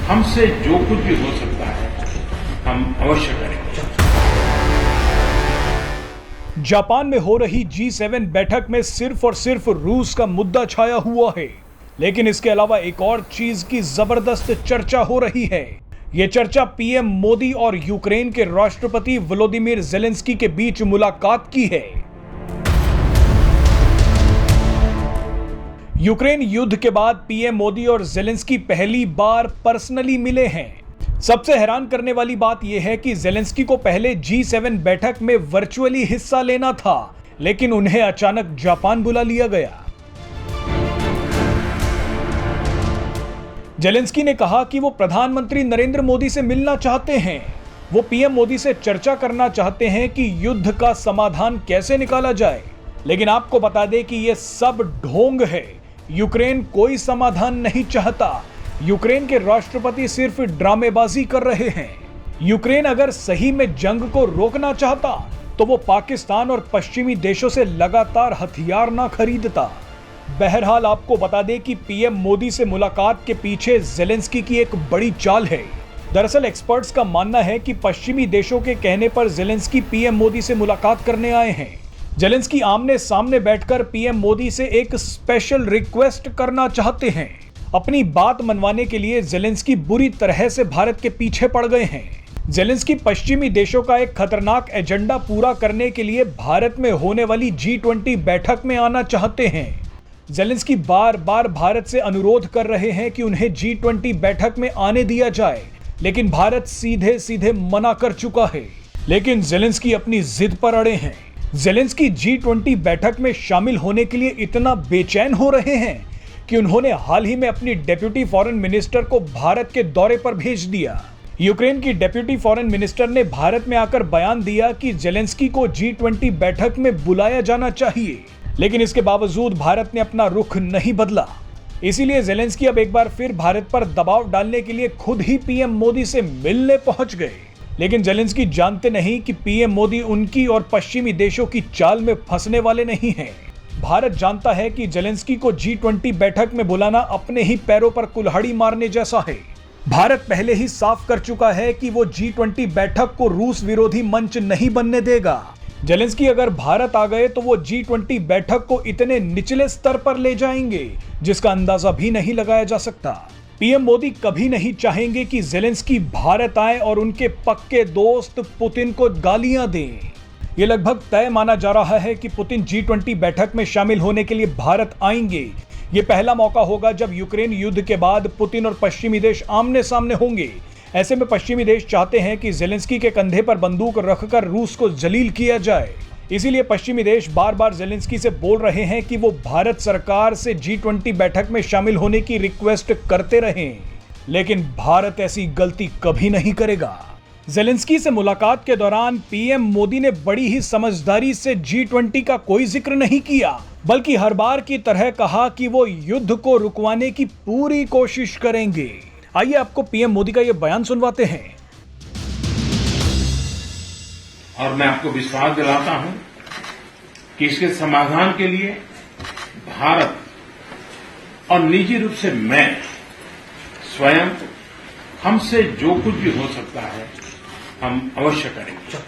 हमसे जो कुछ भी हो सकता है हम अवश्य करेंगे। जापान में हो रही G7 बैठक में सिर्फ और सिर्फ रूस का मुद्दा छाया हुआ है, लेकिन इसके अलावा एक और चीज की जबरदस्त चर्चा हो रही है। ये चर्चा पीएम मोदी और यूक्रेन के राष्ट्रपति वोलोदिमीर ज़ेलेंस्की के बीच मुलाकात की है। यूक्रेन युद्ध के बाद पीएम मोदी और ज़ेलेंस्की पहली बार पर्सनली मिले हैं। सबसे हैरान करने वाली बात यह है कि ज़ेलेंस्की को पहले G7 बैठक में वर्चुअली हिस्सा लेना था, लेकिन उन्हें अचानक जापान बुला लिया गया। ज़ेलेंस्की ने कहा कि वो प्रधानमंत्री नरेंद्र मोदी से मिलना चाहते हैं। वो पीएम मोदी से चर्चा करना चाहते हैं कि युद्ध का समाधान कैसे निकाला जाए। लेकिन आपको बता दें कि ये सब ढोंग है। यूक्रेन कोई समाधान नहीं चाहता। यूक्रेन के राष्ट्रपति सिर्फ ड्रामेबाजी कर रहे हैं। यूक्रेन अगर सही में जंग को रोकना चाहता तो वो पाकिस्तान और पश्चिमी देशों से लगातार हथियार ना खरीदता। बहरहाल आपको बता दें कि पीएम मोदी से मुलाकात के पीछे ज़ेलेंस्की की एक बड़ी चाल है। दरअसल एक्सपर्ट्स का मानना है कि पश्चिमी देशों के कहने पर ज़ेलेंस्की पीएम मोदी से मुलाकात करने आए हैं। ज़ेलेंस्की आमने सामने बैठकर पीएम मोदी से एक स्पेशल रिक्वेस्ट करना चाहते हैं। अपनी बात मनवाने के लिए ज़ेलेंस्की बुरी तरह से भारत के पीछे पड़ गए हैं। ज़ेलेंस्की पश्चिमी देशों का एक खतरनाक एजेंडा पूरा करने के लिए भारत में होने वाली G20 बैठक में आना चाहते हैं। ज़ेलेंस्की बार बार भारत से अनुरोध कर रहे हैं कि उन्हें G20 बैठक में आने दिया जाए, लेकिन भारत सीधे सीधे मना कर चुका है। लेकिन ज़ेलेंस्की अपनी जिद पर अड़े हैं। ज़ेलेंस्की G20 बैठक में शामिल होने के लिए इतना बेचैन हो रहे हैं कि उन्होंने हाल ही में अपनी डेप्यूटी फॉरेन मिनिस्टर को भारत के दौरे पर भेज दिया। यूक्रेन की डेप्यूटी फॉरेन मिनिस्टर ने भारत में आकर बयान दिया कि ज़ेलेंस्की को G20 बैठक में बुलाया जाना चाहिए, लेकिन इसके बावजूद भारत ने अपना रुख नहीं बदला। इसीलिए ज़ेलेंस्की अब एक बार फिर भारत पर दबाव डालने के लिए खुद ही पीएम मोदी से मिलने पहुंच गए। लेकिन ज़ेलेंस्की जानते नहीं कि पीएम मोदी उनकी और पश्चिमी देशों की चाल में फंसने वाले नहीं हैं। भारत जानता है कि ज़ेलेंस्की को G20 बैठक में बुलाना अपने ही पैरों पर कुल्हाड़ी मारने जैसा है। भारत पहले ही साफ कर चुका है कि वो G20 बैठक को रूस विरोधी मंच नहीं बनने देगा। ज़ेलेंस्की अगर भारत आ गए तो वो G20 बैठक को इतने निचले स्तर पर ले जाएंगे जिसका अंदाजा भी नहीं लगाया जा सकता। पीएम मोदी कभी नहीं चाहेंगे कि ज़ेलेंस्की भारत आए और उनके पक्के दोस्त पुतिन को गालियां दें। ये लगभग तय माना जा रहा है कि पुतिन G20 बैठक में शामिल होने के लिए भारत आएंगे। ये पहला मौका होगा जब यूक्रेन युद्ध के बाद पुतिन और पश्चिमी देश आमने सामने होंगे। ऐसे में पश्चिमी देश चाहते हैं कि ज़ेलेंस्की के कंधे पर बंदूक रखकर रूस को जलील किया जाए। इसीलिए पश्चिमी देश बार बार ज़ेलेंस्की से बोल रहे हैं कि वो भारत सरकार से G20 बैठक में शामिल होने की रिक्वेस्ट करते रहें, लेकिन भारत ऐसी गलती कभी नहीं करेगा। ज़ेलेंस्की से मुलाकात के दौरान पीएम मोदी ने बड़ी ही समझदारी से G20 का कोई जिक्र नहीं किया, बल्कि हर बार की तरह कहा कि वो युद्ध को रुकवाने की पूरी कोशिश करेंगे। आइए आपको पीएम मोदी का यह बयान सुनवाते हैं। और मैं आपको विश्वास दिलाता हूं कि इसके समाधान के लिए भारत और निजी रूप से मैं स्वयं हमसे जो कुछ भी हो सकता है हम अवश्य करेंगे।